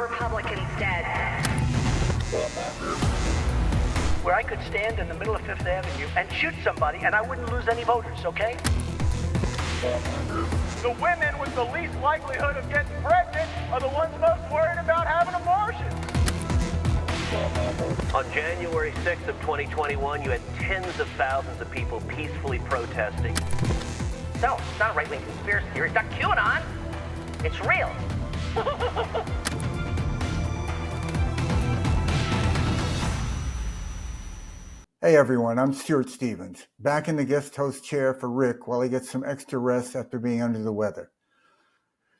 Republican instead. Where I could stand in the middle of Fifth Avenue and shoot somebody and I wouldn't lose any voters, okay? The women with the least likelihood of getting pregnant are the ones most worried about having abortions. On January 6th of 2021, you had tens of thousands of people peacefully protesting. So, it's not a right-wing conspiracy theory. It's not QAnon. It's real. Hey everyone, I'm Stuart Stevens, back in the guest host chair for Rick while he gets some extra rest after being under the weather.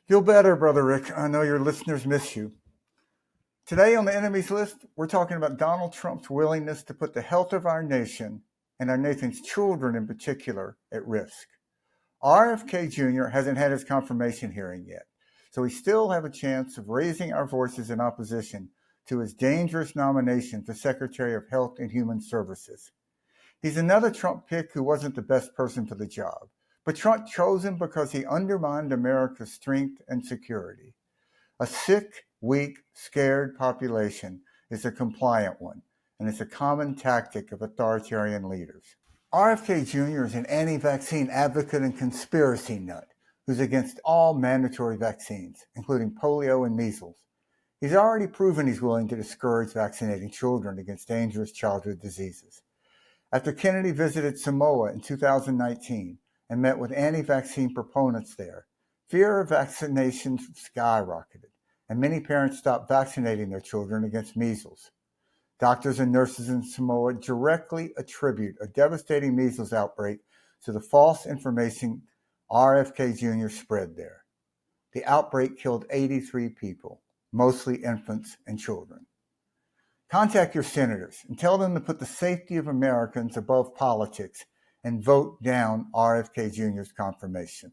Feel better, Brother Rick. I know your listeners miss you. Today on the enemies list, we're talking about Donald Trump's willingness to put the health of our nation, and our nation's children in particular, at risk. RFK Jr. hasn't had his confirmation hearing yet, so we still have a chance of raising our voices in opposition to his dangerous nomination for Secretary of Health and Human Services. He's another Trump pick who wasn't the best person for the job, but Trump chose him because he undermined America's strength and security. A sick, weak, scared population is a compliant one, and it's a common tactic of authoritarian leaders. RFK Jr. is an anti-vaccine advocate and conspiracy nut who's against all mandatory vaccines, including polio and measles. He's already proven he's willing to discourage vaccinating children against dangerous childhood diseases. After Kennedy visited Samoa in 2019 and met with anti-vaccine proponents there, fear of vaccinations skyrocketed, and many parents stopped vaccinating their children against measles. Doctors and nurses in Samoa directly attribute a devastating measles outbreak to the false information RFK Jr. spread there. The outbreak killed 83 people, mostly infants and children. Contact your senators and tell them to put the safety of Americans above politics and vote down RFK Jr.'s confirmation.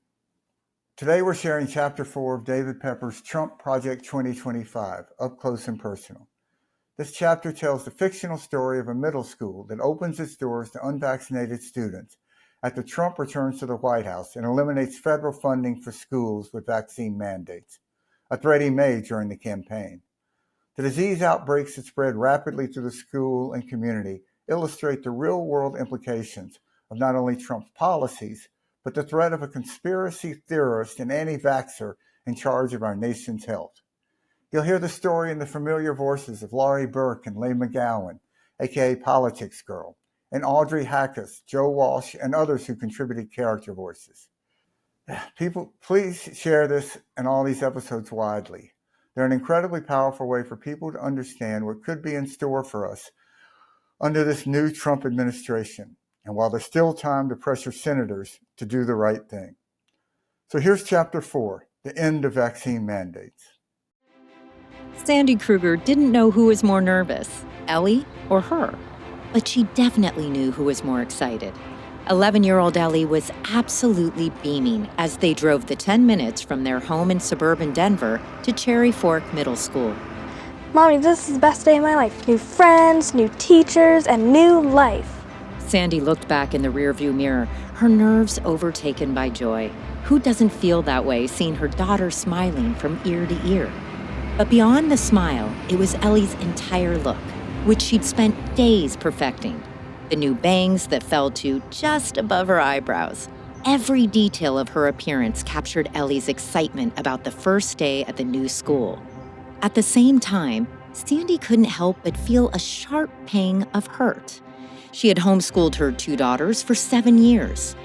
Today we're sharing Chapter 4 of David Pepper's Trump Project 2025, Up Close and Personal. This chapter tells the fictional story of a middle school that opens its doors to unvaccinated students after Trump returns to the White House and eliminates federal funding for schools with vaccine mandates, a threat he made during the campaign. The disease outbreaks that spread rapidly through the school and community illustrate the real-world implications of not only Trump's policies, but the threat of a conspiracy theorist and anti-vaxxer in charge of our nation's health. You'll hear the story in the familiar voices of Laurie Burke and Leigh McGowan, aka Politics Girl, and Audrey Hackus, Joe Walsh, and others who contributed character voices. People, please share this and all these episodes widely. They're an incredibly powerful way for people to understand what could be in store for us under this new Trump administration, and while there's still time to pressure senators to do the right thing. So here's Chapter 4, the end of vaccine mandates. Sandy Kruger didn't know who was more nervous, Ellie or her. But she definitely knew who was more excited. 11-year-old Ellie was absolutely beaming as they drove the 10 minutes from their home in suburban Denver to Cherry Fork Middle School. Mommy, this is the best day of my life. New friends, new teachers, and new life. Sandy looked back in the rearview mirror, her nerves overtaken by joy. Who doesn't feel that way seeing her daughter smiling from ear to ear? But beyond the smile, it was Ellie's entire look, which she'd spent days perfecting. The new bangs that fell to just above her eyebrows. Every detail of her appearance captured Ellie's excitement about the first day at the new school. At the same time, Sandy couldn't help but feel a sharp pang of hurt. She had homeschooled her 2 daughters for 7 years.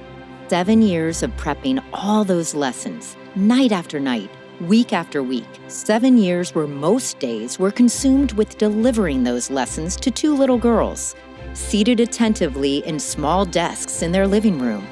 7 years of prepping all those lessons, night after night, week after week. 7 years where most days were consumed with delivering those lessons to 2 little girls, seated attentively in small desks in their living room.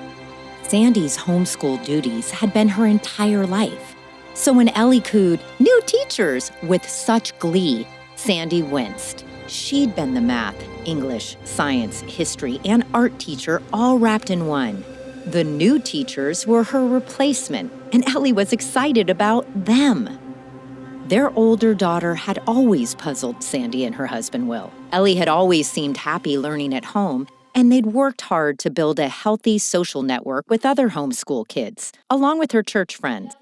Sandy's homeschool duties had been her entire life. So when Ellie cooed, "New teachers!" with such glee, Sandy winced. She'd been the math, English, science, history, and art teacher all wrapped in one. The new teachers were her replacement, and Ellie was excited about them. Their older daughter had always puzzled Sandy and her husband Will. Ellie had always seemed happy learning at home, and they'd worked hard to build a healthy social network with other homeschool kids, along with her church friends.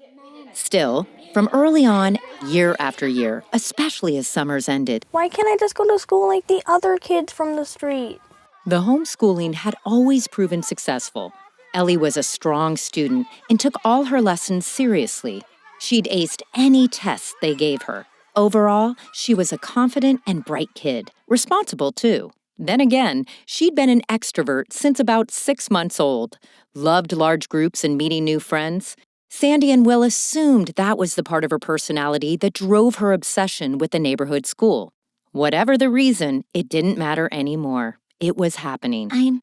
Still, from early on, year after year, especially as summers ended, Why can't I just go to school like the other kids from the street? the homeschooling had always proven successful. Ellie was a strong student and took all her lessons seriously. She'd aced any tests they gave her. Overall, she was a confident and bright kid, responsible too. Then again, she'd been an extrovert since about 6 months old, loved large groups and meeting new friends. Sandy and Will assumed that was the part of her personality that drove her obsession with the neighborhood school. Whatever the reason, it didn't matter anymore. It was happening. I'm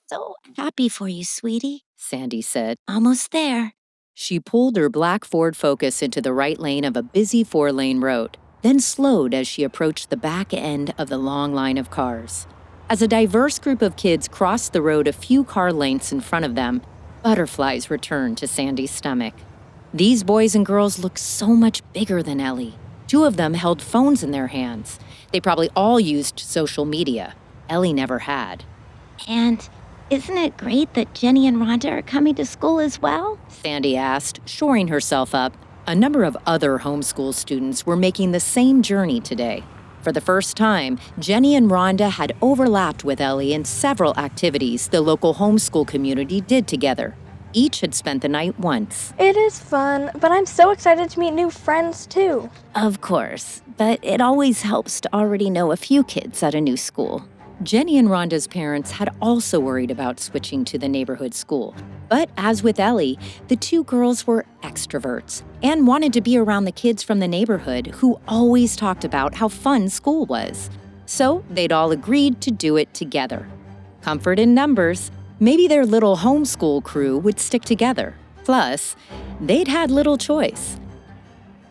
so happy for you, sweetie. Sandy said. Almost there. She pulled her black Ford Focus into the right lane of a busy 4-lane road, then slowed as she approached the back end of the long line of cars. As a diverse group of kids crossed the road a few car lengths in front of them, butterflies returned to Sandy's stomach. These boys and girls looked so much bigger than Ellie. 2 of them held phones in their hands. They probably all used social media. Ellie never had. And isn't it great that Jenny and Rhonda are coming to school as well? Sandy asked, shoring herself up. A number of other homeschool students were making the same journey today. For the first time, Jenny and Rhonda had overlapped with Ellie in several activities the local homeschool community did together. Each had spent the night once. It is fun, but I'm so excited to meet new friends too. Of course, but it always helps to already know a few kids at a new school. Jenny and Rhonda's parents had also worried about switching to the neighborhood school. But as with Ellie, the 2 girls were extroverts and wanted to be around the kids from the neighborhood who always talked about how fun school was. So they'd all agreed to do it together. Comfort in numbers. Maybe their little homeschool crew would stick together. Plus, they'd had little choice.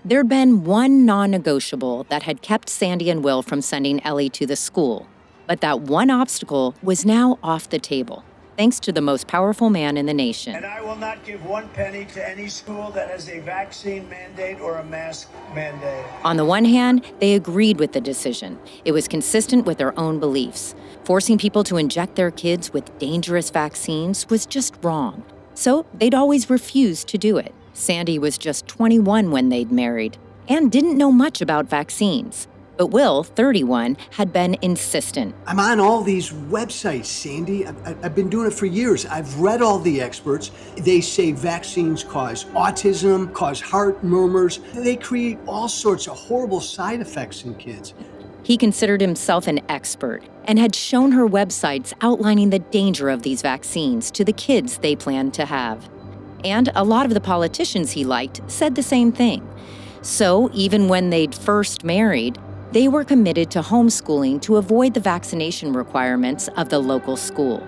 There'd been one non-negotiable that had kept Sandy and Will from sending Ellie to the school. But that one obstacle was now off the table, thanks to the most powerful man in the nation. And I will not give 1 penny to any school that has a vaccine mandate or a mask mandate. On the one hand, they agreed with the decision. It was consistent with their own beliefs. Forcing people to inject their kids with dangerous vaccines was just wrong. So they'd always refused to do it. Sandy was just 21 when they'd married and didn't know much about vaccines. But Will, 31, had been insistent. I'm on all these websites, Sandy. I've been doing it for years. I've read all the experts. They say vaccines cause autism, cause heart murmurs. They create all sorts of horrible side effects in kids. He considered himself an expert and had shown her websites outlining the danger of these vaccines to the kids they planned to have. And a lot of the politicians he liked said the same thing. So even when they'd first married, they were committed to homeschooling to avoid the vaccination requirements of the local school.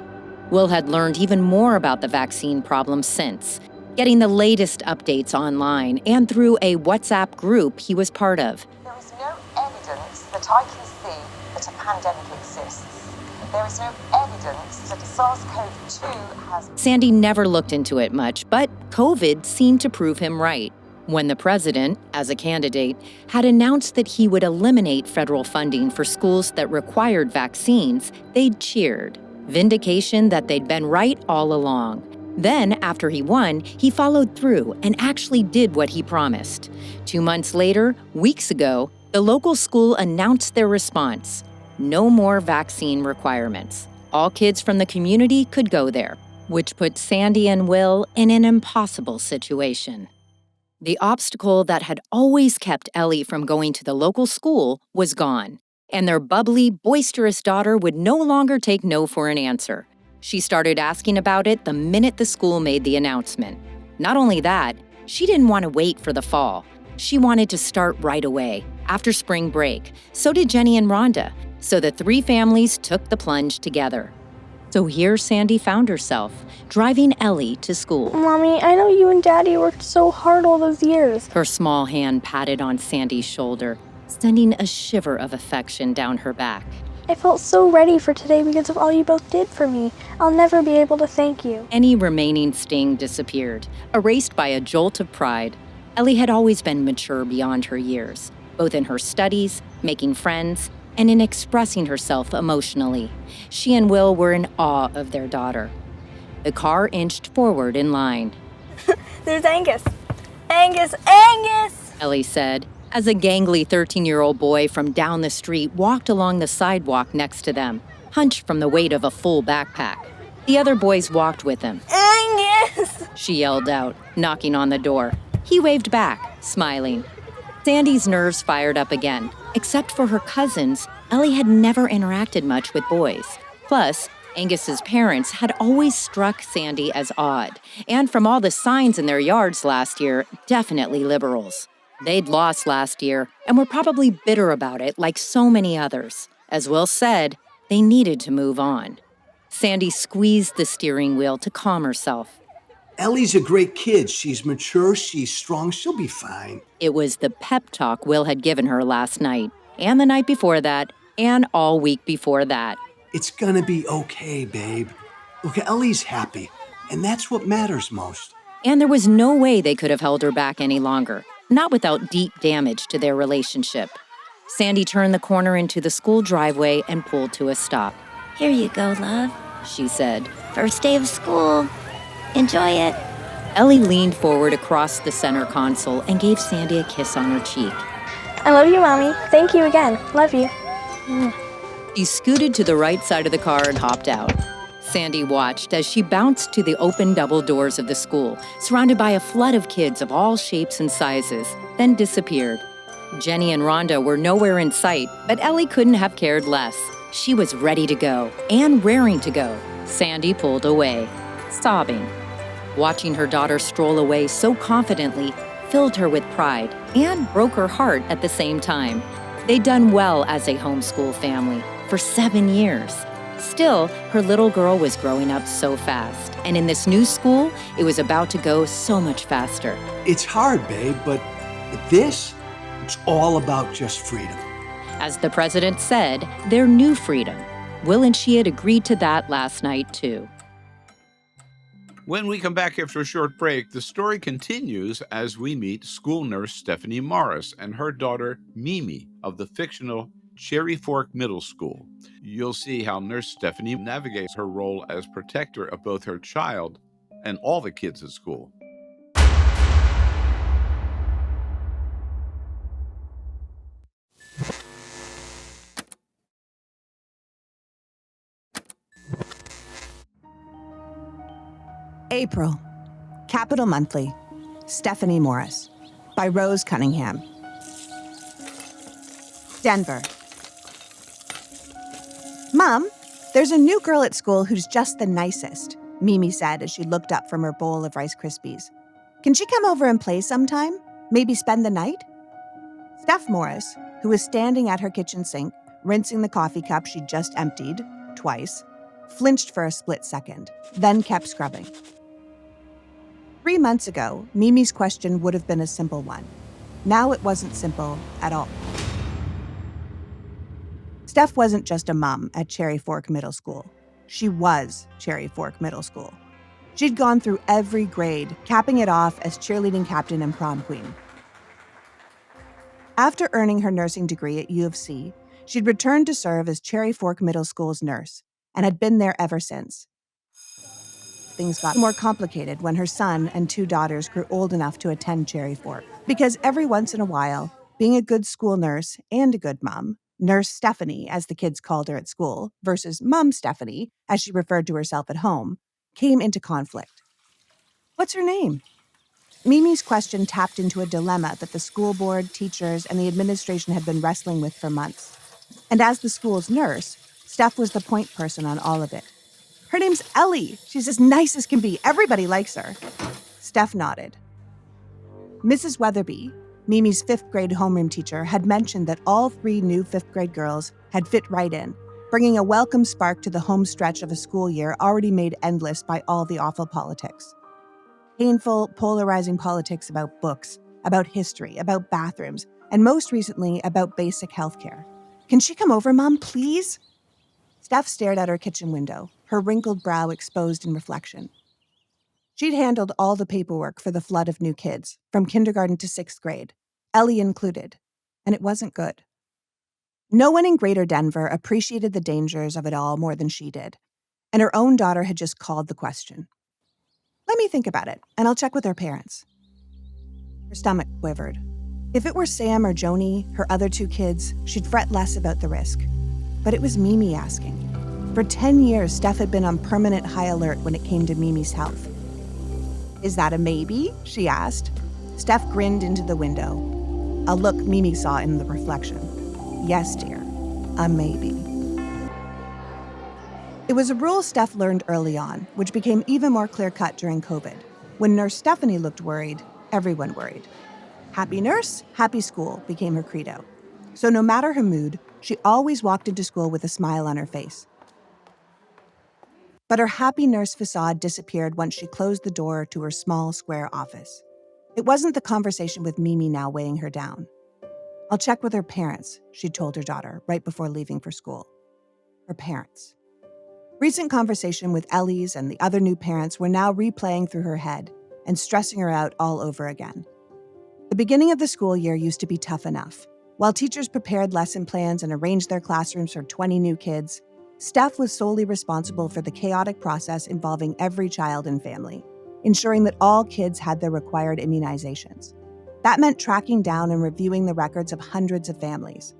Will had learned even more about the vaccine problem since, getting the latest updates online and through a WhatsApp group he was part of. There is no evidence that I can see that a pandemic exists. There is no evidence that SARS-CoV-2 has... Sandy never looked into it much, but COVID seemed to prove him right. When the president, as a candidate, had announced that he would eliminate federal funding for schools that required vaccines, they'd cheered. Vindication that they'd been right all along. Then, after he won, he followed through and actually did what he promised. 2 months later, weeks ago, the local school announced their response. No more vaccine requirements. All kids from the community could go there, which put Sandy and Will in an impossible situation. The obstacle that had always kept Ellie from going to the local school was gone, and their bubbly, boisterous daughter would no longer take no for an answer. She started asking about it the minute the school made the announcement. Not only that, she didn't want to wait for the fall. She wanted to start right away, after spring break. So did Jenny and Rhonda. So the 3 families took the plunge together. So here Sandy found herself, driving Ellie to school. Mommy, I know you and Daddy worked so hard all those years. Her small hand patted on Sandy's shoulder, sending a shiver of affection down her back. I felt so ready for today because of all you both did for me. I'll never be able to thank you. Any remaining sting disappeared, erased by a jolt of pride. Ellie had always been mature beyond her years, both in her studies, making friends, and in expressing herself emotionally. She and Will were in awe of their daughter. The car inched forward in line. There's Angus. Angus, Angus! Ellie said, as a gangly 13-year-old boy from down the street walked along the sidewalk next to them, hunched from the weight of a full backpack. The other boys walked with him. Angus! She yelled out, knocking on the door. He waved back, smiling. Sandy's nerves fired up again. Except for her cousins, Ellie had never interacted much with boys. Plus, Angus's parents had always struck Sandy as odd, and from all the signs in their yards last year, definitely liberals. They'd lost last year and were probably bitter about it like so many others. As Will said, they needed to move on. Sandy squeezed the steering wheel to calm herself. Ellie's a great kid. She's mature, she's strong, she'll be fine. It was the pep talk Will had given her last night, and the night before that, and all week before that. It's gonna be okay, babe. Look, Ellie's happy, and that's what matters most. And there was no way they could have held her back any longer, not without deep damage to their relationship. Sandy turned the corner into the school driveway and pulled to a stop. Here you go, love, she said. First day of school. Enjoy it. Ellie leaned forward across the center console and gave Sandy a kiss on her cheek. I love you, Mommy. Thank you again. Love you. She scooted to the right side of the car and hopped out. Sandy watched as she bounced to the open double doors of the school, surrounded by a flood of kids of all shapes and sizes, then disappeared. Jenny and Rhonda were nowhere in sight, but Ellie couldn't have cared less. She was ready to go, and raring to go. Sandy pulled away, sobbing. Watching her daughter stroll away so confidently filled her with pride and broke her heart at the same time. They'd done well as a homeschool family for 7 years. Still, her little girl was growing up so fast, and in this new school, it was about to go so much faster. It's hard, babe, but this, it's all about just freedom. As the president said, their new freedom. Will and she had agreed to that last night, too. When we come back after a short break, the story continues as we meet school nurse Stephanie Morris and her daughter Mimi of the fictional Cherry Fork Middle School. You'll see how Nurse Stephanie navigates her role as protector of both her child and all the kids at school. April. Capital Monthly. Stephanie Morris. By Rose Cunningham. Denver. Mom, there's a new girl at school who's just the nicest, Mimi said as she looked up from her bowl of Rice Krispies. Can she come over and play sometime? Maybe spend the night? Steph Morris, who was standing at her kitchen sink, rinsing the coffee cup she'd just emptied, twice, flinched for a split second, then kept scrubbing. 3 months ago, Mimi's question would have been a simple one. Now it wasn't simple at all. Steph wasn't just a mom at Cherry Fork Middle School. She was Cherry Fork Middle School. She'd gone through every grade, capping it off as cheerleading captain and prom queen. After earning her nursing degree at U of C, she'd returned to serve as Cherry Fork Middle School's nurse and had been there ever since. Things got more complicated when her son and 2 daughters grew old enough to attend Cherry Fork, because every once in a while, being a good school nurse and a good mom, Nurse Stephanie, as the kids called her at school, versus Mom Stephanie, as she referred to herself at home, came into conflict. What's her name? Mimi's question tapped into a dilemma that the school board, teachers, and the administration had been wrestling with for months. And as the school's nurse, Steph was the point person on all of it. Her name's Ellie. She's as nice as can be. Everybody likes her. Steph nodded. Mrs. Weatherby, Mimi's 5th grade homeroom teacher, had mentioned that all 3 new 5th grade girls had fit right in, bringing a welcome spark to the home stretch of a school year already made endless by all the awful politics. Painful, polarizing politics about books, about history, about bathrooms, and most recently about basic health care. Can she come over, Mom, please? Steph stared out her kitchen window, her wrinkled brow exposed in reflection. She'd handled all the paperwork for the flood of new kids, from kindergarten to 6th grade, Ellie included, and it wasn't good. No one in Greater Denver appreciated the dangers of it all more than she did, and her own daughter had just called the question. Let me think about it, and I'll check with her parents. Her stomach quivered. If it were Sam or Joni, her other two kids, she'd fret less about the risk. But it was Mimi asking. For 10 years, Steph had been on permanent high alert when it came to Mimi's health. "Is that a maybe?" she asked. Steph grinned into the window, a look Mimi saw in the reflection. "Yes, dear, a maybe." It was a rule Steph learned early on, which became even more clear-cut during COVID. When Nurse Stephanie looked worried, everyone worried. Happy nurse, happy school became her credo. So no matter her mood, she always walked into school with a smile on her face. But her happy nurse facade disappeared once she closed the door to her small, square office. It wasn't the conversation with Mimi now weighing her down. "I'll check with her parents," she'd told her daughter right before leaving for school. Her parents. Recent conversation with Ellie's and the other new parents were now replaying through her head and stressing her out all over again. The beginning of the school year used to be tough enough. While teachers prepared lesson plans and arranged their classrooms for 20 new kids, Steph was solely responsible for the chaotic process involving every child and family, ensuring that all kids had their required immunizations. That meant tracking down and reviewing the records of hundreds of families.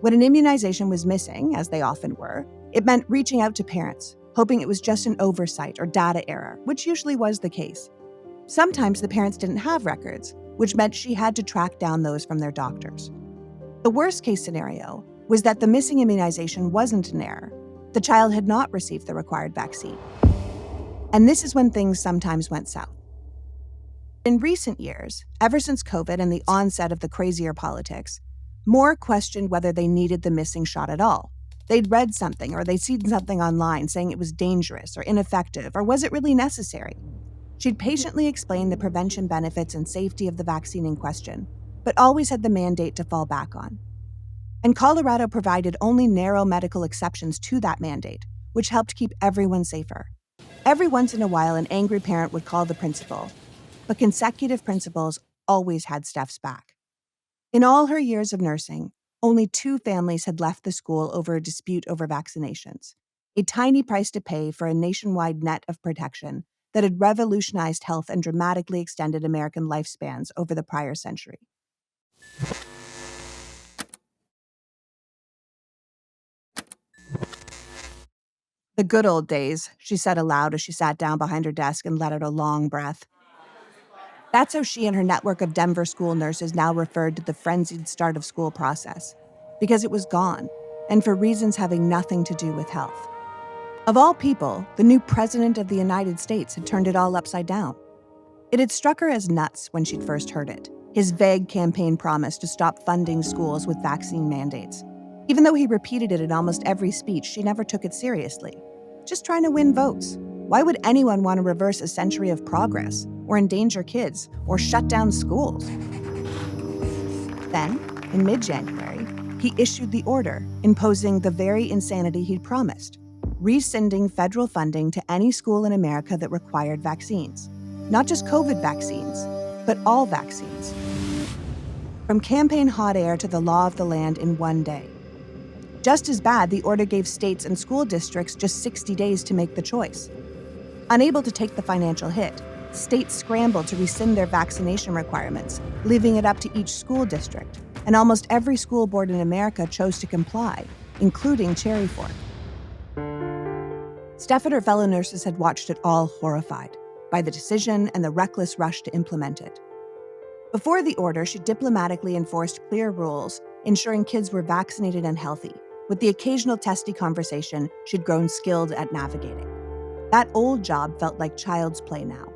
When an immunization was missing, as they often were, it meant reaching out to parents, hoping it was just an oversight or data error, which usually was the case. Sometimes the parents didn't have records, which meant she had to track down those from their doctors. The worst-case scenario was that the missing immunization wasn't an error. The child had not received the required vaccine. And this is when things sometimes went south. In recent years, ever since COVID and the onset of the crazier politics, more questioned whether they needed the missing shot at all. They'd read something or they'd seen something online saying it was dangerous or ineffective, or was it really necessary? She'd patiently explain the prevention benefits and safety of the vaccine in question, but always had the mandate to fall back on. And Colorado provided only narrow medical exceptions to that mandate, which helped keep everyone safer. Every once in a while, an angry parent would call the principal, but consecutive principals always had Steph's back. In all her years of nursing, only 2 families had left the school over a dispute over vaccinations, a tiny price to pay for a nationwide net of protection that had revolutionized health and dramatically extended American lifespans over the prior century. "The good old days," she said aloud as she sat down behind her desk and let out a long breath. That's how she and her network of Denver school nurses now referred to the frenzied start of school process, because it was gone, and for reasons having nothing to do with health. Of all people, the new president of the United States had turned it all upside down. It had struck her as nuts when she'd first heard it, his vague campaign promise to stop funding schools with vaccine mandates. Even though he repeated it in almost every speech, she never took it seriously. Just trying to win votes. Why would anyone want to reverse a century of progress, or endanger kids, or shut down schools? Then, in mid-January, he issued the order imposing the very insanity he'd promised, rescinding federal funding to any school in America that required vaccines. Not just COVID vaccines, but all vaccines. From campaign hot air to the law of the land in one day. Just as bad, the order gave states and school districts just 60 days to make the choice. Unable to take the financial hit, states scrambled to rescind their vaccination requirements, leaving it up to each school district, and almost every school board in America chose to comply, including Cherry Fork. Steph and her fellow nurses had watched it all horrified by the decision and the reckless rush to implement it. Before the order, she diplomatically enforced clear rules, ensuring kids were vaccinated and healthy, with the occasional testy conversation she'd grown skilled at navigating. That old job felt like child's play now.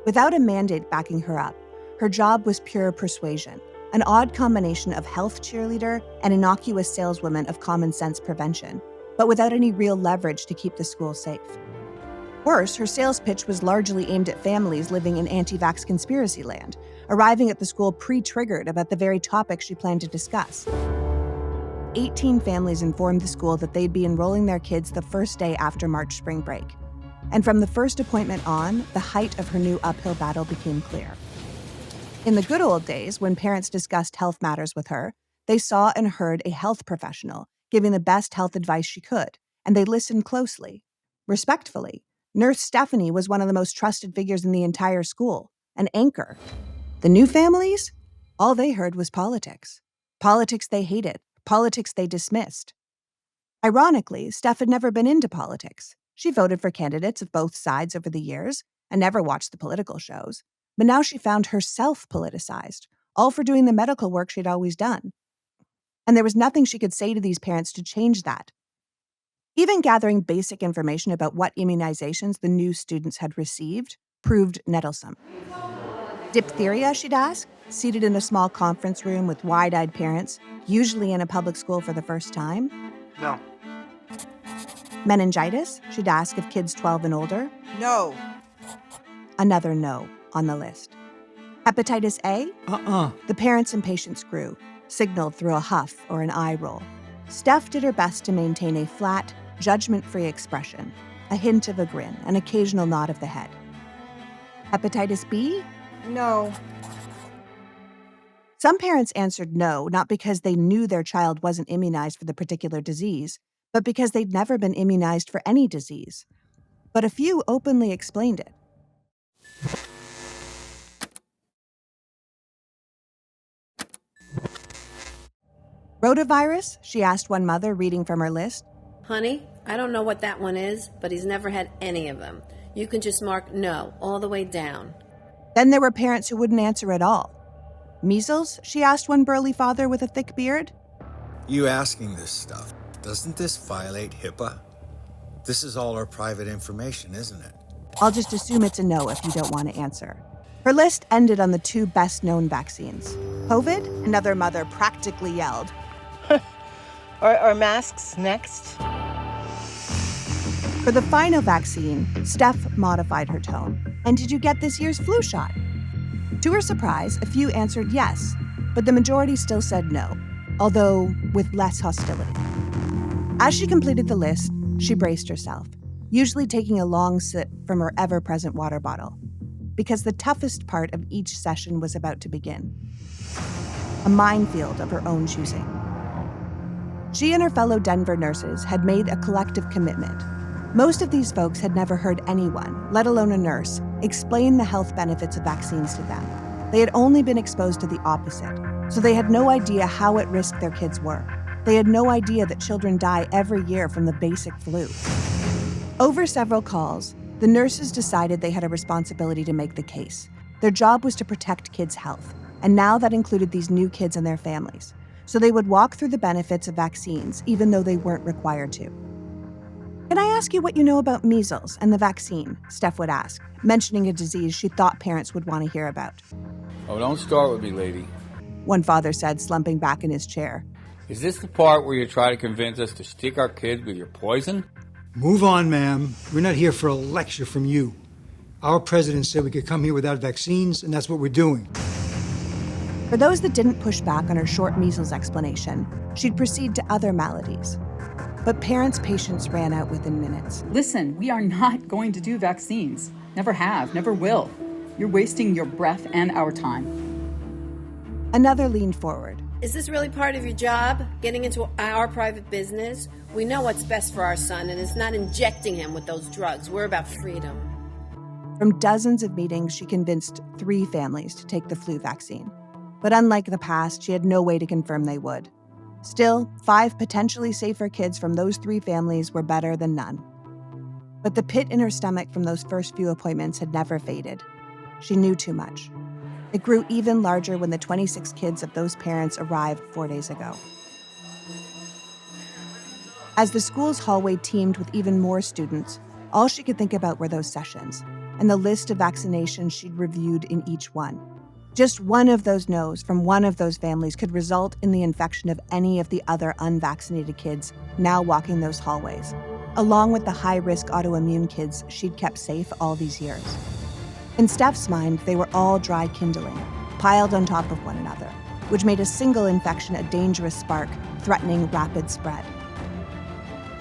Without a mandate backing her up, her job was pure persuasion, an odd combination of health cheerleader and innocuous saleswoman of common sense prevention, but without any real leverage to keep the school safe. Worse, her sales pitch was largely aimed at families living in anti-vax conspiracy land, arriving at the school pre-triggered about the very topic she planned to discuss. 18 families informed the school that they'd be enrolling their kids the first day after March spring break. And from the first appointment on, the height of her new uphill battle became clear. In the good old days, when parents discussed health matters with her, they saw and heard a health professional giving the best health advice she could, and they listened closely, respectfully. Nurse Stephanie was one of the most trusted figures in the entire school, an anchor. The new families? All they heard was politics. Politics they hated, politics they dismissed. Ironically, Steph had never been into politics. She voted for candidates of both sides over the years and never watched the political shows. But now she found herself politicized, all for doing the medical work she'd always done. And there was nothing she could say to these parents to change that. Even gathering basic information about what immunizations the new students had received proved nettlesome. Diphtheria, she'd ask, seated in a small conference room with wide-eyed parents, usually in a public school for the first time? No. Meningitis, she'd ask of kids 12 and older? No. Another no on the list. Hepatitis A? The parents' impatience grew, signaled through a huff or an eye roll. Steph did her best to maintain a flat, judgment-free expression, a hint of a grin, an occasional nod of the head. Hepatitis B? No. Some parents answered no, not because they knew their child wasn't immunized for the particular disease, but because they'd never been immunized for any disease. But a few openly explained it. Rotavirus? She asked one mother, reading from her list. Honey, I don't know what that one is, but he's never had any of them. You can just mark no all the way down. Then there were parents who wouldn't answer at all. Measles? She asked one burly father with a thick beard. You asking this stuff, doesn't this violate HIPAA? This is all our private information, isn't it? I'll just assume it's a no if you don't want to answer. Her list ended on the two best-known vaccines. COVID? Another mother practically yelled. Are masks next? For the final vaccine, Steph modified her tone. And did you get this year's flu shot? To her surprise, a few answered yes, but the majority still said no, although with less hostility. As she completed the list, she braced herself, usually taking a long sip from her ever-present water bottle, because the toughest part of each session was about to begin. A minefield of her own choosing. She and her fellow Denver nurses had made a collective commitment. Most of these folks had never heard anyone, let alone a nurse, explain the health benefits of vaccines to them. They had only been exposed to the opposite, so they had no idea how at risk their kids were. They had no idea that children die every year from the basic flu. Over several calls, the nurses decided they had a responsibility to make the case. Their job was to protect kids' health, and now that included these new kids and their families. So they would walk through the benefits of vaccines, even though they weren't required to. Can I ask you what you know about measles and the vaccine? Steph would ask, mentioning a disease she thought parents would want to hear about. Oh, don't start with me, lady. One father said, slumping back in his chair. Is this the part where you try to convince us to stick our kids with your poison? Move on, ma'am. We're not here for a lecture from you. Our president said we could come here without vaccines, and that's what we're doing. For those that didn't push back on her short measles explanation, she'd proceed to other maladies. But parents' patience ran out within minutes. Listen, we are not going to do vaccines. Never have, never will. You're wasting your breath and our time. Another leaned forward. Is this really part of your job, getting into our private business? We know what's best for our son, and it's not injecting him with those drugs. We're about freedom. From dozens of meetings, she convinced 3 families to take the flu vaccine. But unlike the past, she had no way to confirm they would. Still, 5 potentially safer kids from those 3 families were better than none. But the pit in her stomach from those first few appointments had never faded. She knew too much. It grew even larger when the 26 kids of those parents arrived 4 days ago. As the school's hallway teemed with even more students, all she could think about were those sessions and the list of vaccinations she'd reviewed in each one. Just one of those no's from one of those families could result in the infection of any of the other unvaccinated kids now walking those hallways, along with the high-risk autoimmune kids she'd kept safe all these years. In Steph's mind, they were all dry kindling, piled on top of one another, which made a single infection a dangerous spark, threatening rapid spread.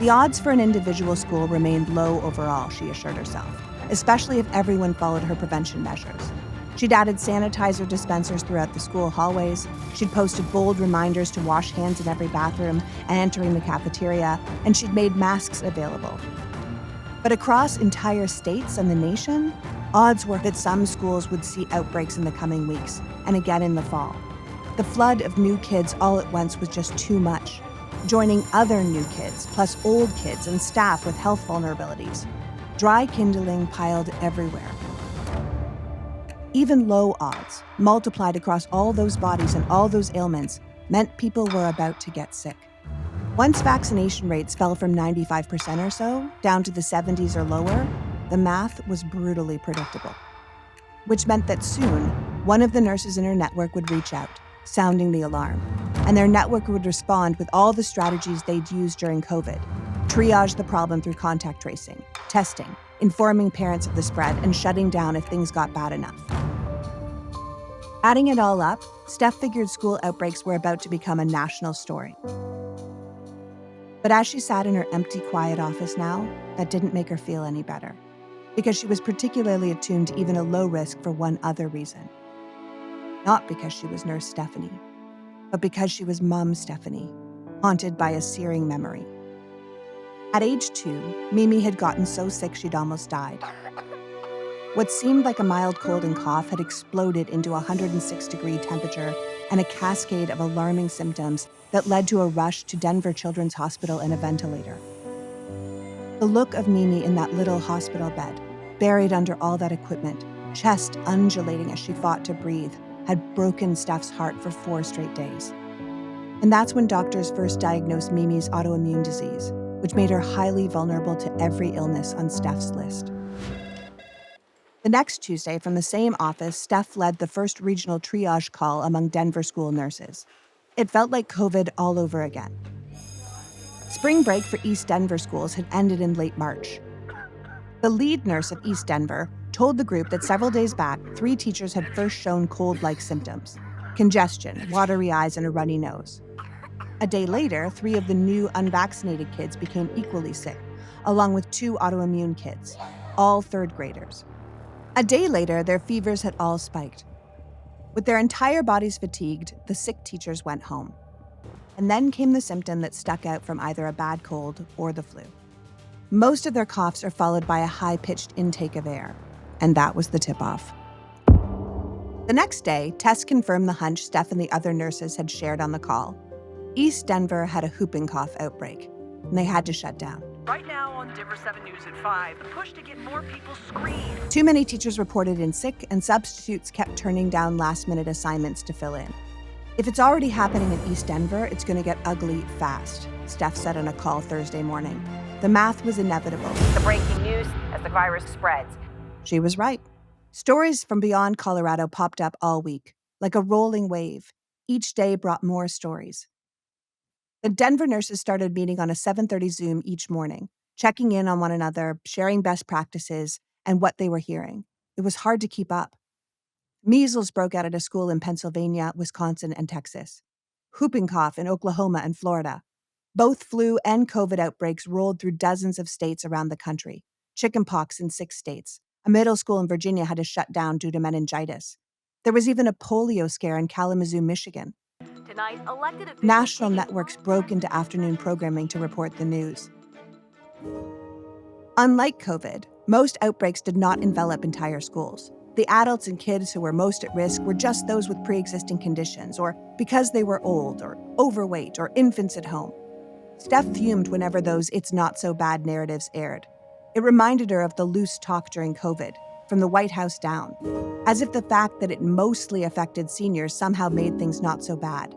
The odds for an individual school remained low overall, she assured herself, especially if everyone followed her prevention measures. She'd added sanitizer dispensers throughout the school hallways. She'd posted bold reminders to wash hands in every bathroom and entering the cafeteria, and she'd made masks available. But across entire states and the nation, odds were that some schools would see outbreaks in the coming weeks, and again in the fall. The flood of new kids all at once was just too much, joining other new kids, plus old kids and staff with health vulnerabilities. Dry kindling piled everywhere. Even low odds, multiplied across all those bodies and all those ailments, meant people were about to get sick. Once vaccination rates fell from 95% or so down to the 70s or lower, the math was brutally predictable. Which meant that soon, one of the nurses in her network would reach out, sounding the alarm, and their network would respond with all the strategies they'd used during COVID. Triage the problem through contact tracing, testing, informing parents of the spread, and shutting down if things got bad enough. Adding it all up, Steph figured school outbreaks were about to become a national story. But as she sat in her empty, quiet office now, that didn't make her feel any better, because she was particularly attuned to even a low risk for one other reason. Not because she was Nurse Stephanie, but because she was Mom Stephanie, haunted by a searing memory. At age 2, Mimi had gotten so sick she'd almost died. What seemed like a mild cold and cough had exploded into a 106-degree temperature and a cascade of alarming symptoms that led to a rush to Denver Children's Hospital in a ventilator. The look of Mimi in that little hospital bed, buried under all that equipment, chest undulating as she fought to breathe, had broken Steph's heart for 4 straight days. And that's when doctors first diagnosed Mimi's autoimmune disease, which made her highly vulnerable to every illness on Steph's list. The next Tuesday, from the same office, Steph led the first regional triage call among Denver school nurses. It felt like COVID all over again. Spring break for East Denver schools had ended in late March. The lead nurse of East Denver told the group that several days back, 3 teachers had first shown cold-like symptoms: congestion, watery eyes, and a runny nose. A day later, 3 of the new unvaccinated kids became equally sick, along with 2 autoimmune kids, all 3rd graders. A day later, their fevers had all spiked. With their entire bodies fatigued, the sick teachers went home. And then came the symptom that stuck out from either a bad cold or the flu. Most of their coughs are followed by a high-pitched intake of air, and that was the tip-off. The next day, tests confirmed the hunch Steph and the other nurses had shared on the call. East Denver had a whooping cough outbreak, and they had to shut down. Right now on Denver 7 News at 5, the push to get more people screened. Too many teachers reported in sick, and substitutes kept turning down last-minute assignments to fill in. If it's already happening in East Denver, it's going to get ugly fast, Steph said on a call Thursday morning. The math was inevitable. The breaking news as the virus spreads. She was right. Stories from beyond Colorado popped up all week, like a rolling wave. Each day brought more stories. The Denver nurses started meeting on a 7:30 Zoom each morning, checking in on one another, sharing best practices, and what they were hearing. It was hard to keep up. Measles broke out at a school in Pennsylvania, Wisconsin, and Texas. Whooping cough in Oklahoma and Florida. Both flu and COVID outbreaks rolled through dozens of states around the country. Chickenpox in 6 states. A middle school in Virginia had to shut down due to meningitis. There was even a polio scare in Kalamazoo, Michigan. Tonight, elected officials National networks broke into afternoon programming to report the news. Unlike COVID, most outbreaks did not envelop entire schools. The adults and kids who were most at risk were just those with pre-existing conditions, or because they were old, or overweight, or infants at home. Steph fumed whenever those "it's not so bad" narratives aired. It reminded her of the loose talk during COVID, from the White House down, as if the fact that it mostly affected seniors somehow made things not so bad.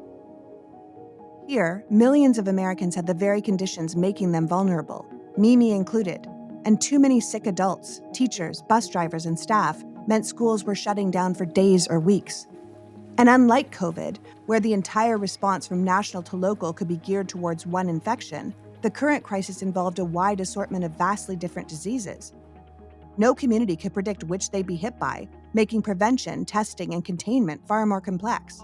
Here, millions of Americans had the very conditions making them vulnerable, Mimi included, and too many sick adults, teachers, bus drivers, and staff meant schools were shutting down for days or weeks. And unlike COVID, where the entire response from national to local could be geared towards one infection, the current crisis involved a wide assortment of vastly different diseases. No community could predict which they'd be hit by, making prevention, testing, and containment far more complex.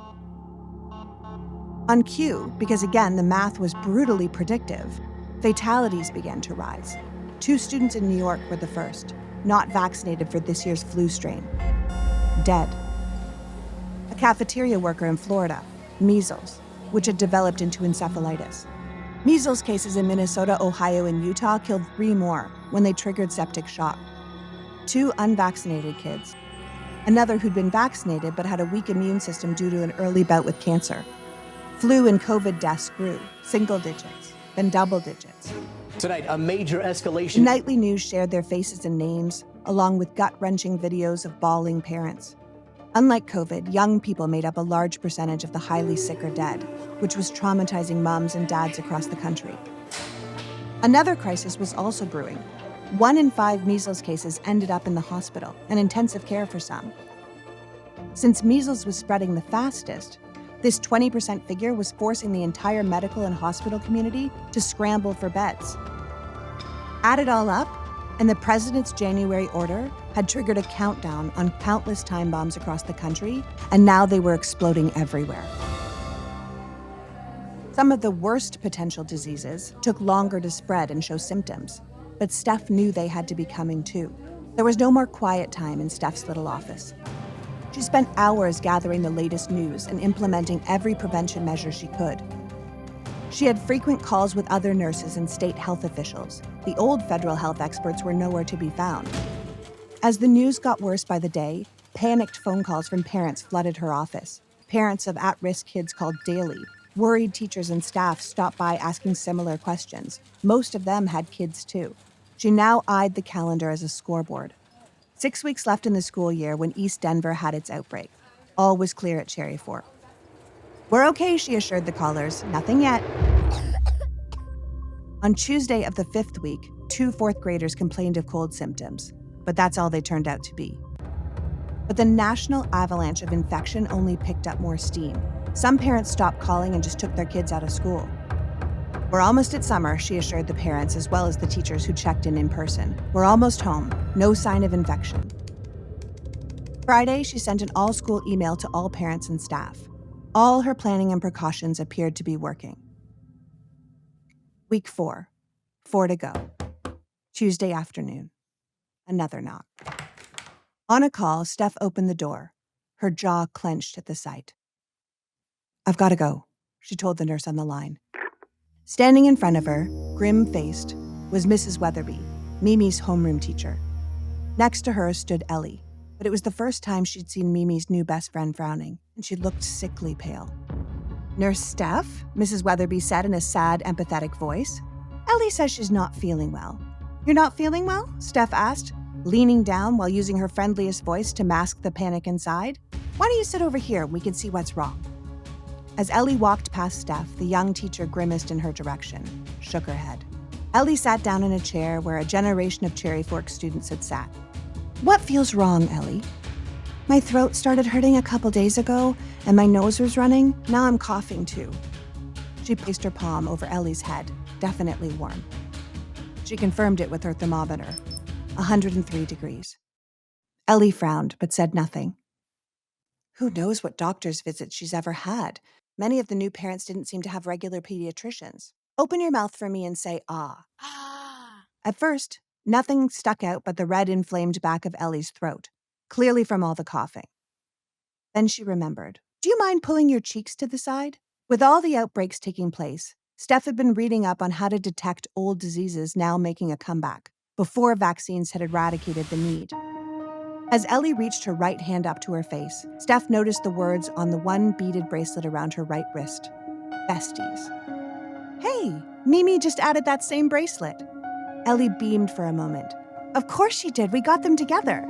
On cue, because again the math was brutally predictive, fatalities began to rise. 2 students in New York were the first, not vaccinated for this year's flu strain. Dead. A cafeteria worker in Florida, measles, which had developed into encephalitis. Measles cases in Minnesota, Ohio, and Utah killed 3 more when they triggered septic shock. 2 unvaccinated kids. Another who'd been vaccinated but had a weak immune system due to an early bout with cancer. Flu and COVID deaths grew, single digits, then double digits. Tonight, a major escalation. The nightly news shared their faces and names, along with gut-wrenching videos of bawling parents. Unlike COVID, young people made up a large percentage of the highly sick or dead, which was traumatizing moms and dads across the country. Another crisis was also brewing. 1 in 5 measles cases ended up in the hospital, and intensive care for some. Since measles was spreading the fastest, this 20% figure was forcing the entire medical and hospital community to scramble for beds. Add it all up, and the president's January order had triggered a countdown on countless time bombs across the country, and now they were exploding everywhere. Some of the worst potential diseases took longer to spread and show symptoms, but Steph knew they had to be coming too. There was no more quiet time in Steph's little office. She spent hours gathering the latest news and implementing every prevention measure she could. She had frequent calls with other nurses and state health officials. The old federal health experts were nowhere to be found. As the news got worse by the day, panicked phone calls from parents flooded her office. Parents of at-risk kids called daily. Worried teachers and staff stopped by asking similar questions. Most of them had kids too. She now eyed the calendar as a scoreboard. 6 weeks left in the school year when East Denver had its outbreak. All was clear at Cherry Fork. "We're okay," she assured the callers. "Nothing yet." On Tuesday of the 5th week, 2 fourth graders complained of cold symptoms, but that's all they turned out to be. But the national avalanche of infection only picked up more steam. Some parents stopped calling and just took their kids out of school. "We're almost at summer," she assured the parents as well as the teachers who checked in person. "We're almost home. No sign of infection." Friday, she sent an all-school email to all parents and staff. All her planning and precautions appeared to be working. Week 4. 4 to go. Tuesday afternoon. Another knock. On a call, Steph opened the door. Her jaw clenched at the sight. "I've got to go," she told the nurse on the line. Standing in front of her, grim-faced, was Mrs. Weatherby, Mimi's homeroom teacher. Next to her stood Ellie, but it was the first time she'd seen Mimi's new best friend frowning, and she looked sickly pale. "Nurse Steph?" Mrs. Weatherby said in a sad, empathetic voice. "Ellie says she's not feeling well." "You're not feeling well?" Steph asked, leaning down while using her friendliest voice to mask the panic inside. "Why don't you sit over here and we can see what's wrong?" As Ellie walked past Steph, the young teacher grimaced in her direction, shook her head. Ellie sat down in a chair where a generation of Cherry Fork students had sat. "What feels wrong, Ellie?" "My throat started hurting a couple days ago, and my nose was running. Now I'm coughing too." She placed her palm over Ellie's head, definitely warm. She confirmed it with her thermometer, 103 degrees. Ellie frowned, but said nothing. Who knows what doctor's visits she's ever had? Many of the new parents didn't seem to have regular pediatricians. "Open your mouth for me and say, ah." At first, nothing stuck out but the red, inflamed back of Ellie's throat, clearly from all the coughing. Then she remembered. "Do you mind pulling your cheeks to the side?" With all the outbreaks taking place, Steph had been reading up on how to detect old diseases now making a comeback, before vaccines had eradicated the need. As Ellie reached her right hand up to her face, Steph noticed the words on the one beaded bracelet around her right wrist. Besties. "Hey, Mimi just added that same bracelet." Ellie beamed for a moment. "Of course she did. We got them together."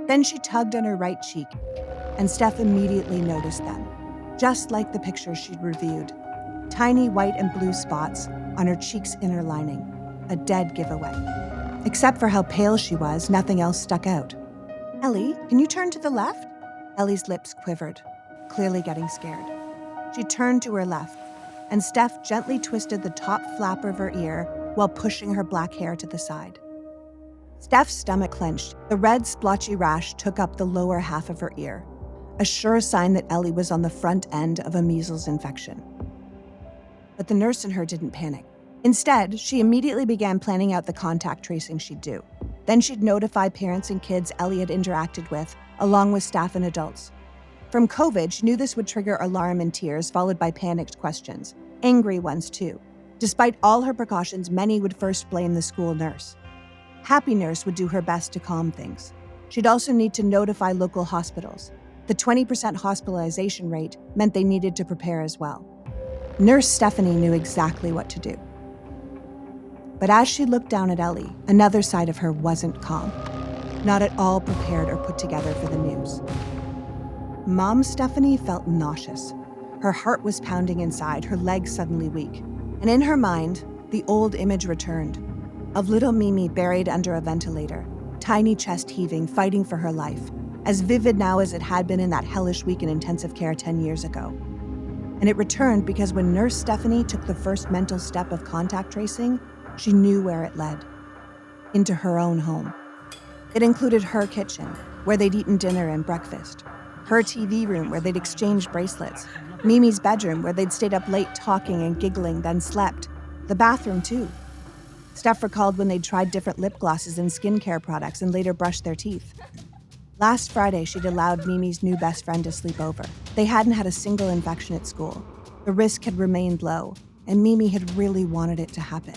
Then she tugged on her right cheek, and Steph immediately noticed them, just like the pictures she'd reviewed. Tiny white and blue spots on her cheek's inner lining, a dead giveaway. Except for how pale she was, nothing else stuck out. "Ellie, can you turn to the left?" Ellie's lips quivered, clearly getting scared. She turned to her left, and Steph gently twisted the top flap of her ear while pushing her black hair to the side. Steph's stomach clenched. The red, splotchy rash took up the lower half of her ear, a sure sign that Ellie was on the front end of a measles infection. But the nurse in her didn't panic. Instead, she immediately began planning out the contact tracing she'd do. Then she'd notify parents and kids Ellie had interacted with, along with staff and adults. From COVID, she knew this would trigger alarm and tears, followed by panicked questions. Angry ones, too. Despite all her precautions, many would first blame the school nurse. Happy Nurse would do her best to calm things. She'd also need to notify local hospitals. The 20% hospitalization rate meant they needed to prepare as well. Nurse Stephanie knew exactly what to do. But as she looked down at Ellie, another side of her wasn't calm, not at all prepared or put together for the news. Mom Stephanie felt nauseous. Her heart was pounding inside, her legs suddenly weak. And in her mind, the old image returned of little Mimi buried under a ventilator, tiny chest heaving, fighting for her life, as vivid now as it had been in that hellish week in intensive care 10 years ago. And it returned because when Nurse Stephanie took the first mental step of contact tracing, she knew where it led. Into her own home. It included her kitchen, where they'd eaten dinner and breakfast, her TV room, where they'd exchanged bracelets, Mimi's bedroom, where they'd stayed up late talking and giggling, then slept, the bathroom too. Steph recalled when they'd tried different lip glosses and skincare products and later brushed their teeth. Last Friday, she'd allowed Mimi's new best friend to sleep over. They hadn't had a single infection at school. The risk had remained low, and Mimi had really wanted it to happen.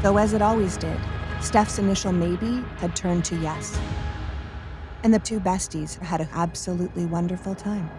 Though as it always did, Steph's initial maybe had turned to yes. And the two besties had an absolutely wonderful time.